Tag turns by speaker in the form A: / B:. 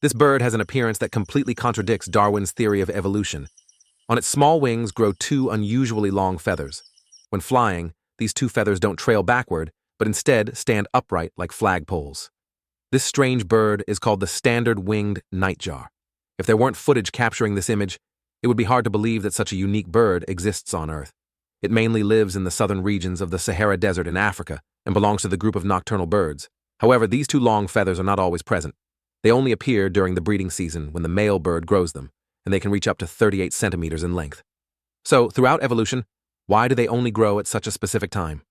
A: This bird has an appearance that completely contradicts Darwin's theory of evolution. On its small wings grow two unusually long feathers. When flying, these two feathers don't trail backward, but instead stand upright like flagpoles. This strange bird is called the standard winged nightjar. If there weren't footage capturing this image, it would be hard to believe that such a unique bird exists on Earth. It mainly lives in the southern regions of the Sahara Desert in Africa and belongs to the group of nocturnal birds. However, these two long feathers are not always present. They only appear during the breeding season when the male bird grows them, and they can reach up to 38 centimeters in length. So, throughout evolution, why do they only grow at such a specific time?